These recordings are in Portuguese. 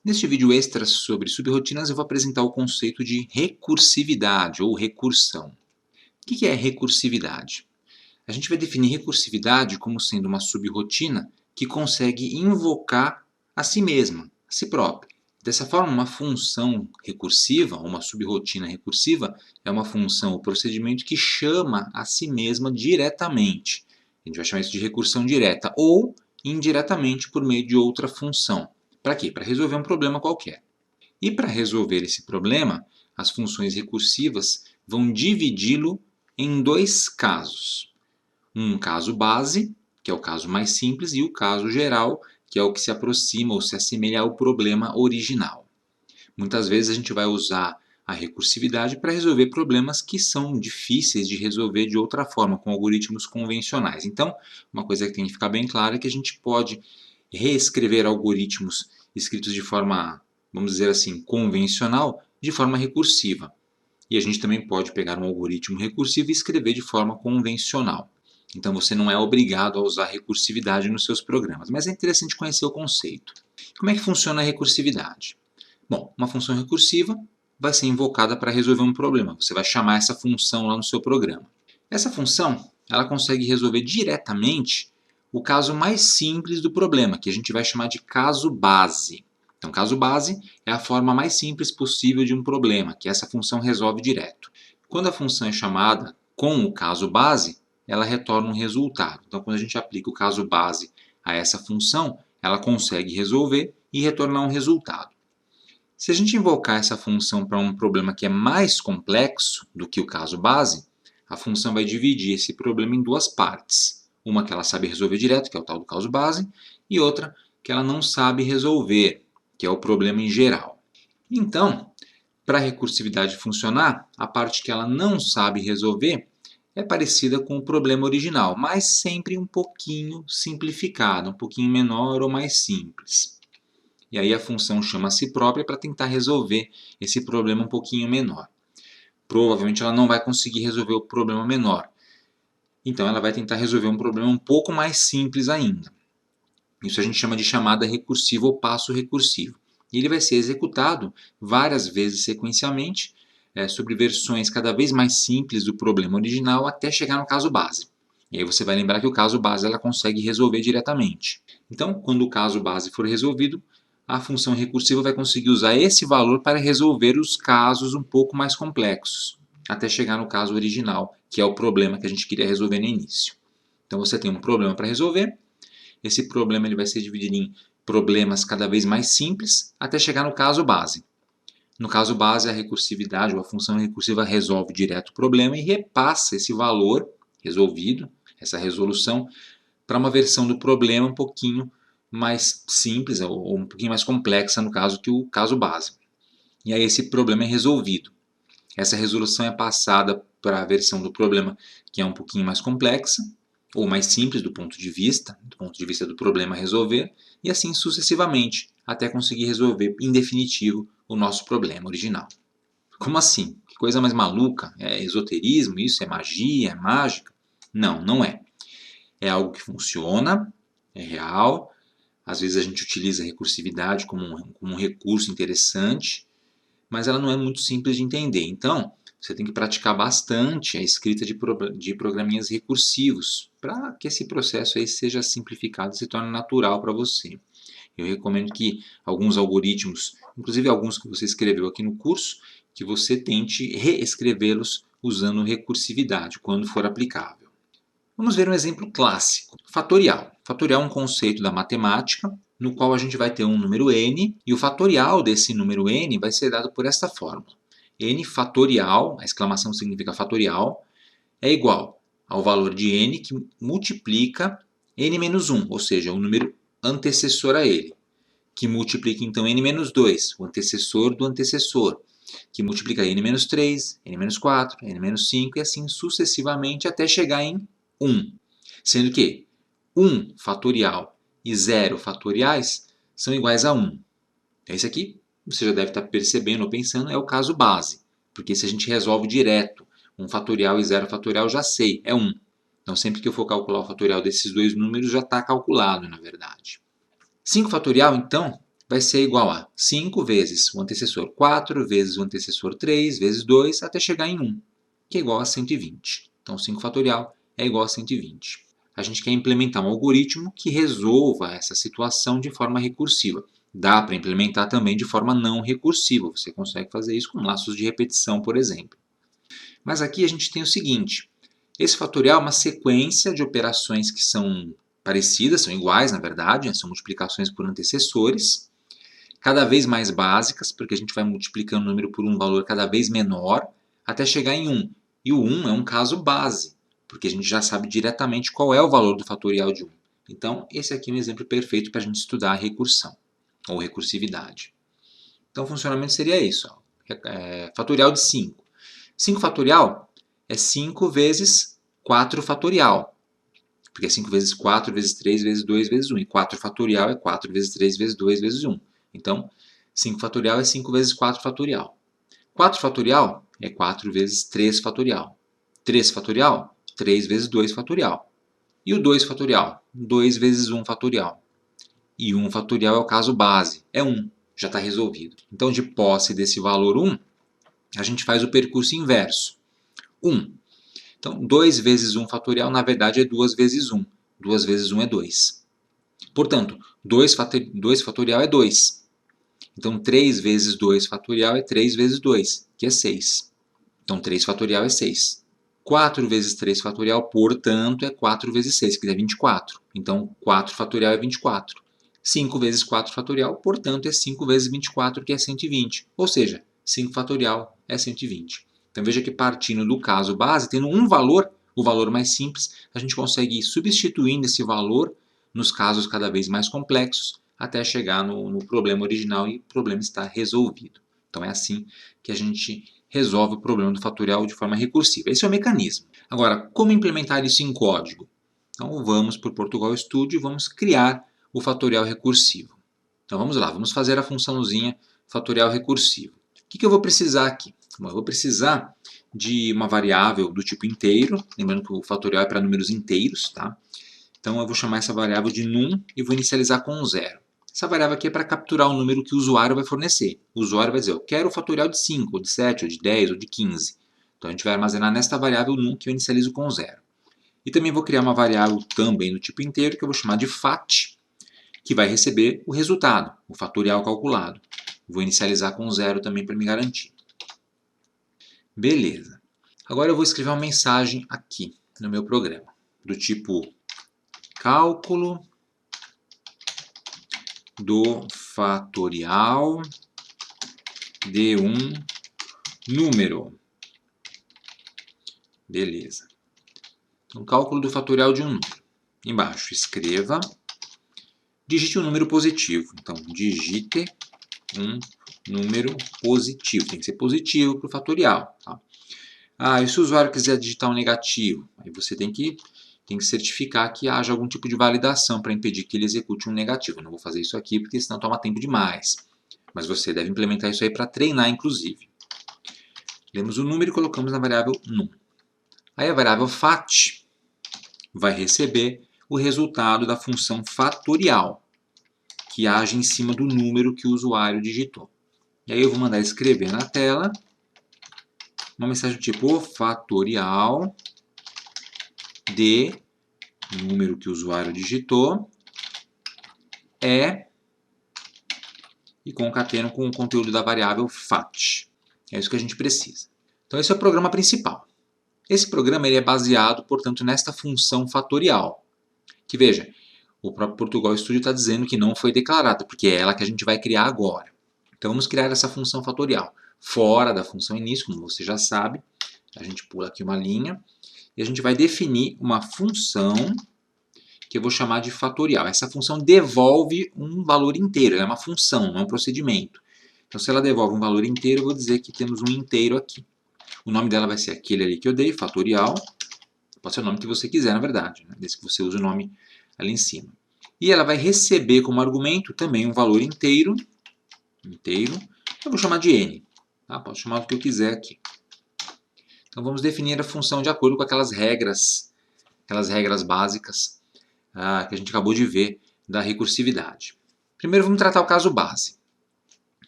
Neste vídeo extra sobre subrotinas, eu vou apresentar o conceito de recursividade ou recursão. O que é recursividade? A gente vai definir recursividade como sendo uma subrotina que consegue invocar a si mesma, a si própria. Dessa forma, uma função recursiva, ou uma subrotina recursiva, é uma função ou procedimento que chama a si mesma diretamente. A gente vai chamar isso de recursão direta ou indiretamente por meio de outra função. Para quê? Para resolver um problema qualquer. E para resolver esse problema, as funções recursivas vão dividi-lo em dois casos. Um caso base, que é o caso mais simples, e o caso geral, que é o que se aproxima ou se assemelha ao problema original. Muitas vezes a gente vai usar a recursividade para resolver problemas que são difíceis de resolver de outra forma, com algoritmos convencionais. Então, uma coisa que tem que ficar bem clara é que a gente pode reescrever algoritmos escritos de forma, vamos dizer assim, convencional, de forma recursiva. E a gente também pode pegar um algoritmo recursivo e escrever de forma convencional. Então você não é obrigado a usar recursividade nos seus programas, mas é interessante conhecer o conceito. Como é que funciona a recursividade? Bom, uma função recursiva vai ser invocada para resolver um problema. Você vai chamar essa função lá no seu programa. Essa função, ela consegue resolver diretamente o caso mais simples do problema, que a gente vai chamar de caso base. Então, caso base é a forma mais simples possível de um problema, que essa função resolve direto. Quando a função é chamada com o caso base, ela retorna um resultado. Então, quando a gente aplica o caso base a essa função, ela consegue resolver e retornar um resultado. Se a gente invocar essa função para um problema que é mais complexo do que o caso base, a função vai dividir esse problema em duas partes. Uma que ela sabe resolver direto, que é o tal do caso base, e outra que ela não sabe resolver, que é o problema em geral. Então, para a recursividade funcionar, a parte que ela não sabe resolver é parecida com o problema original, mas sempre um pouquinho simplificada, um pouquinho menor ou mais simples. E aí a função chama a si própria para tentar resolver esse problema um pouquinho menor. Provavelmente ela não vai conseguir resolver o problema menor. Então ela vai tentar resolver um problema um pouco mais simples ainda. Isso a gente chama de chamada recursiva ou passo recursivo. E ele vai ser executado várias vezes sequencialmente, sobre versões cada vez mais simples do problema original até chegar no caso base. E aí você vai lembrar que o caso base ela consegue resolver diretamente. Então, quando o caso base for resolvido, a função recursiva vai conseguir usar esse valor para resolver os casos um pouco mais complexos, até chegar no caso original, que é o problema que a gente queria resolver no início. Então você tem um problema para resolver, esse problema ele vai ser dividido em problemas cada vez mais simples, até chegar no caso base. No caso base, a recursividade ou a função recursiva resolve direto o problema e repassa esse valor resolvido, essa resolução, para uma versão do problema um pouquinho mais simples ou um pouquinho mais complexa no caso que o caso base. E aí esse problema é resolvido. Essa resolução é passada para a versão do problema que é um pouquinho mais complexa ou mais simples do ponto de vista do problema a resolver, e assim sucessivamente, até conseguir resolver em definitivo o nosso problema original. Como assim? Que coisa mais maluca? É esoterismo isso? É magia? É mágica? Não, não é. É algo que funciona, é real. Às vezes a gente utiliza a recursividade como um recurso interessante, mas ela não é muito simples de entender. Então, você tem que praticar bastante a escrita de programinhas recursivos para que esse processo aí seja simplificado e se torne natural para você. Eu recomendo que alguns algoritmos, inclusive alguns que você escreveu aqui no curso, que você tente reescrevê-los usando recursividade, quando for aplicável. Vamos ver um exemplo clássico. Fatorial. Fatorial é um conceito da matemática, no qual a gente vai ter um número n, e o fatorial desse número n vai ser dado por esta fórmula. N fatorial, a exclamação significa fatorial, é igual ao valor de n que multiplica n menos 1, ou seja, o número antecessor a ele, que multiplica então n menos 2, o antecessor do antecessor, que multiplica n menos 3, n menos 4, n menos 5 e assim sucessivamente até chegar em 1. Sendo que 1 fatorial e 0 fatoriais são iguais a 1. Esse aqui, você já deve estar percebendo ou pensando, é o caso base. Porque se a gente resolve direto 1 fatorial e 0 fatorial, já sei, é 1. Então sempre que eu for calcular o fatorial desses dois números, já está calculado, na verdade. 5 fatorial, então, vai ser igual a 5 vezes o antecessor 4, vezes o antecessor 3, vezes 2, até chegar em 1, que é igual a 120. Então, 5 fatorial é igual a 120. A gente quer implementar um algoritmo que resolva essa situação de forma recursiva. Dá para implementar também de forma não recursiva. Você consegue fazer isso com laços de repetição, por exemplo. Mas aqui a gente tem o seguinte. Esse fatorial é uma sequência de operações que são parecidas, são iguais, na verdade, são multiplicações por antecessores, cada vez mais básicas, porque a gente vai multiplicando o número por um valor cada vez menor, até chegar em 1. E o 1 é um caso base, porque a gente já sabe diretamente qual é o valor do fatorial de 1. Então, esse aqui é um exemplo perfeito para a gente estudar a recursão, ou recursividade. Então, o funcionamento seria isso. Fatorial de 5. 5 fatorial é 5 vezes 4 fatorial. Porque é 5 vezes 4 vezes 3 vezes 2 vezes 1. E 4 fatorial é 4 vezes 3 vezes 2 vezes 1. Então, 5 fatorial é 5 vezes 4 fatorial. 4 fatorial é 4 vezes 3 fatorial. 3 fatorial, 3 vezes 2 fatorial. E o 2 fatorial? 2 vezes 1 fatorial. E 1 fatorial é o caso base, é 1, já está resolvido. Então, de posse desse valor 1, a gente faz o percurso inverso. 1. Então, 2 vezes 1 fatorial, na verdade, é 2 vezes 1. 2 vezes 1 é 2. Portanto, 2 fatorial é 2. Então, 3 vezes 2 fatorial é 3 vezes 2, que é 6. Então, 3 fatorial é 6. 4 vezes 3 fatorial, portanto, é 4 vezes 6, que é 24. Então, 4 fatorial é 24. 5 vezes 4 fatorial, portanto, é 5 vezes 24, que é 120. Ou seja, 5 fatorial é 120. Então, veja que partindo do caso base, tendo um valor, o valor mais simples, a gente consegue ir substituindo esse valor nos casos cada vez mais complexos, até chegar no problema original e o problema está resolvido. Então, é assim que a gente resolve o problema do fatorial de forma recursiva. Esse é o mecanismo. Agora, como implementar isso em código? Então, vamos para o Portugal Studio e vamos criar o fatorial recursivo. Então, vamos lá, vamos fazer a funçãozinha fatorial recursivo. O que eu vou precisar aqui? Bom, eu vou precisar de uma variável do tipo inteiro, lembrando que o fatorial é para números inteiros, tá? Então, eu vou chamar essa variável de num e vou inicializar com 0. Essa variável aqui é para capturar o número que o usuário vai fornecer. O usuário vai dizer, eu quero o fatorial de 5, ou de 7, ou de 10, ou de 15. Então, a gente vai armazenar nesta variável num que eu inicializo com 0. E também vou criar uma variável também do tipo inteiro, que eu vou chamar de fat, que vai receber o resultado, o fatorial calculado. Vou inicializar com 0 também para me garantir. Beleza. Agora eu vou escrever uma mensagem aqui no meu programa, do tipo cálculo do fatorial de um número. Beleza. Então, cálculo do fatorial de um número. Embaixo, escreva, digite um número positivo. Então, digite um número positivo. Tem que ser positivo para o fatorial. Tá? E se o usuário quiser digitar um negativo? Aí você tem que certificar que haja algum tipo de validação para impedir que ele execute um negativo. Eu não vou fazer isso aqui porque senão toma tempo demais. Mas você deve implementar isso aí para treinar, inclusive. Lemos o número e colocamos na variável num. Aí a variável fat vai receber o resultado da função fatorial, que age em cima do número que o usuário digitou. E aí eu vou mandar escrever na tela uma mensagem do tipo o fatorial de número que o usuário digitou é, e concateno com o conteúdo da variável fat. É isso que a gente precisa. Então esse é o programa principal. Esse programa ele é baseado, portanto, nesta função fatorial. Que veja, o próprio Portugal Studio está dizendo que não foi declarada, porque é ela que a gente vai criar agora. Então vamos criar essa função fatorial. Fora da função início, como você já sabe, a gente pula aqui uma linha e a gente vai definir uma função que eu vou chamar de fatorial. Essa função devolve um valor inteiro, ela é uma função, não é um procedimento. Então se ela devolve um valor inteiro, eu vou dizer que temos um inteiro aqui. O nome dela vai ser aquele ali que eu dei, fatorial. Pode ser o nome que você quiser, na verdade, né? Desde que você use o nome ali em cima. E ela vai receber como argumento também um valor inteiro. Eu vou chamar de n. Tá? Posso chamar do que eu quiser aqui. Então vamos definir a função de acordo com aquelas regras básicas que a gente acabou de ver da recursividade. Primeiro vamos tratar o caso base.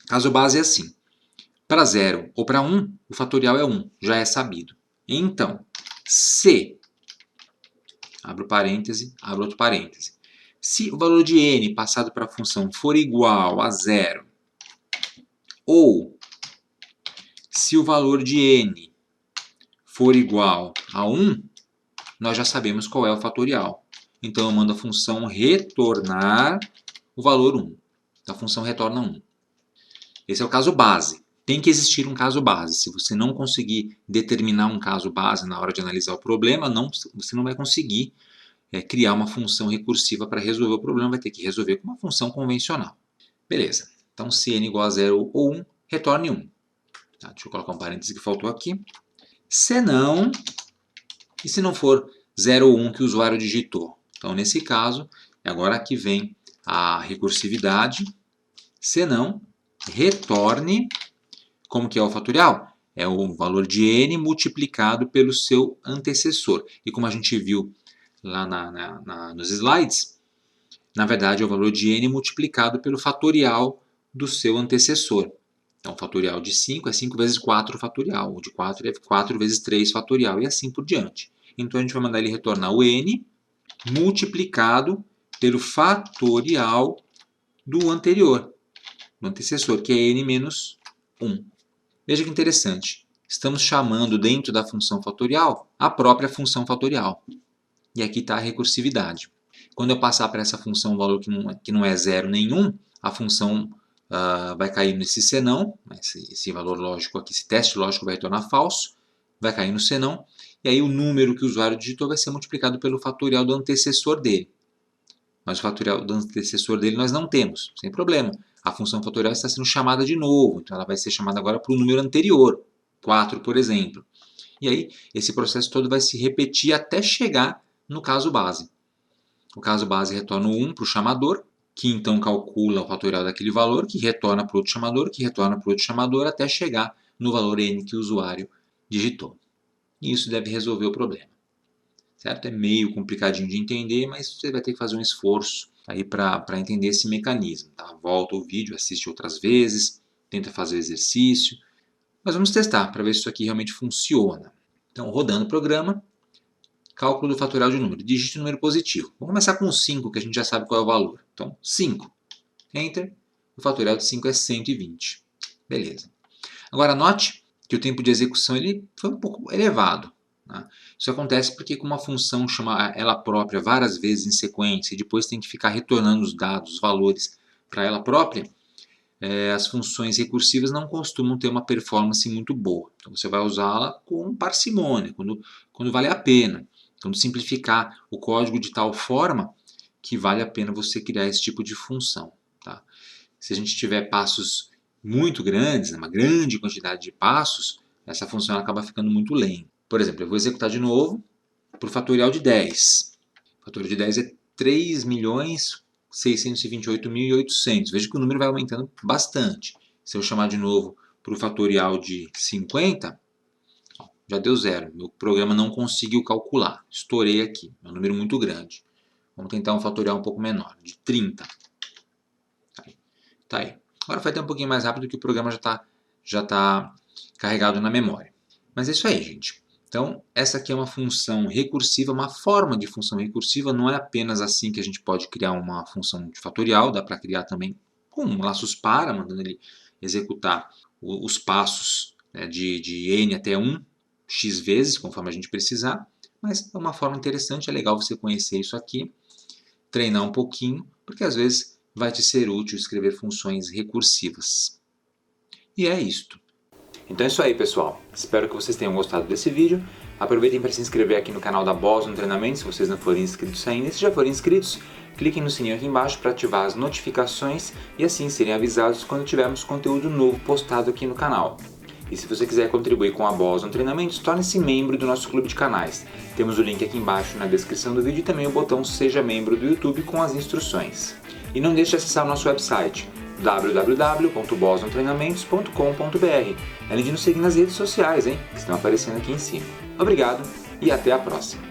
O caso base é assim. Para 0 ou para 1, o fatorial é 1, já é sabido. Então, se, abro parêntese, abro outro parêntese. Se o valor de n passado para a função for igual a 0, ou se o valor de n for igual a 1, nós já sabemos qual é o fatorial. Então, eu mando a função retornar o valor 1. Então, a função retorna 1. Esse é o caso base. Tem que existir um caso base. Se você não conseguir determinar um caso base na hora de analisar o problema, você não vai conseguir criar uma função recursiva para resolver o problema. Vai ter que resolver com uma função convencional. Beleza. Então, se n igual a 0 ou 1, retorne 1. Tá, deixa eu colocar um parêntese que faltou aqui. Se não, e se não for 0 ou 1 que o usuário digitou? Então, nesse caso, agora aqui vem a recursividade. Se não, retorne, como que é o fatorial? É o valor de n multiplicado pelo seu antecessor. E como a gente viu lá nos slides, na verdade é o valor de n multiplicado pelo fatorial do seu antecessor. Então, o fatorial de 5 é 5 vezes 4 fatorial, o de 4 é 4 vezes 3 fatorial, e assim por diante. Então, a gente vai mandar ele retornar o n multiplicado pelo fatorial do anterior, do antecessor, que é n menos 1. Veja que interessante. Estamos chamando dentro da função fatorial a própria função fatorial. E aqui está a recursividade. Quando eu passar para essa função um valor que não é 0 nem 1, a função vai cair nesse senão, esse valor lógico aqui, esse teste lógico vai retornar falso, vai cair no senão, e aí o número que o usuário digitou vai ser multiplicado pelo fatorial do antecessor dele. Mas o fatorial do antecessor dele nós não temos, sem problema. A função fatorial está sendo chamada de novo, então ela vai ser chamada agora para o número anterior, 4, por exemplo. E aí, esse processo todo vai se repetir até chegar no caso base. O caso base retorna o 1 para o chamador, que então calcula o fatorial daquele valor, que retorna para o outro chamador, que retorna para o outro chamador, até chegar no valor n que o usuário digitou. E isso deve resolver o problema. Certo? É meio complicadinho de entender, mas você vai ter que fazer um esforço aí para entender esse mecanismo. Tá? Volta o vídeo, assiste outras vezes, tenta fazer o exercício. Mas vamos testar para ver se isso aqui realmente funciona. Então, rodando o programa, cálculo do fatorial de um número. Digite o número positivo. Vamos começar com 5, que a gente já sabe qual é o valor. Então, 5. Enter. O fatorial de 5 é 120. Beleza. Agora, note que o tempo de execução ele foi um pouco elevado. Isso acontece porque com uma função chama ela própria várias vezes em sequência e depois tem que ficar retornando os dados, os valores para ela própria, as funções recursivas não costumam ter uma performance muito boa. Então você vai usá-la com parcimônia, quando vale a pena. Quando simplificar o código de tal forma que vale a pena você criar esse tipo de função. Tá? Se a gente tiver passos muito grandes, uma grande quantidade de passos, essa função acaba ficando muito lenta. Por exemplo, eu vou executar de novo para o fatorial de 10. O fatorial de 10 é 3.628.800. Veja que o número vai aumentando bastante. Se eu chamar de novo para o fatorial de 50, já deu 0. Meu programa não conseguiu calcular. Estourei aqui. É um número muito grande. Vamos tentar um fatorial um pouco menor, de 30. Tá aí. Agora vai ter um pouquinho mais rápido que o programa já está carregado na memória. Mas é isso aí, gente. Então, essa aqui é uma função recursiva, uma forma de função recursiva. Não é apenas assim que a gente pode criar uma função de fatorial. Dá para criar também com laços para, mandando ele executar os passos de n até 1, x vezes, conforme a gente precisar. Mas é uma forma interessante, é legal você conhecer isso aqui, treinar um pouquinho, porque às vezes vai te ser útil escrever funções recursivas. E é isto. Então é isso aí, pessoal. Espero que vocês tenham gostado desse vídeo. Aproveitem para se inscrever aqui no canal da Boston Treinamento, se vocês não forem inscritos ainda. E se já forem inscritos, cliquem no sininho aqui embaixo para ativar as notificações e assim serem avisados quando tivermos conteúdo novo postado aqui no canal. E se você quiser contribuir com a Boston Treinamentos, torne-se membro do nosso clube de canais. Temos o link aqui embaixo na descrição do vídeo e também o botão Seja Membro do YouTube com as instruções. E não deixe de acessar o nosso website www.bostontreinamentos.com.br, além de nos seguir nas redes sociais, que estão aparecendo aqui em cima. Obrigado e até a próxima!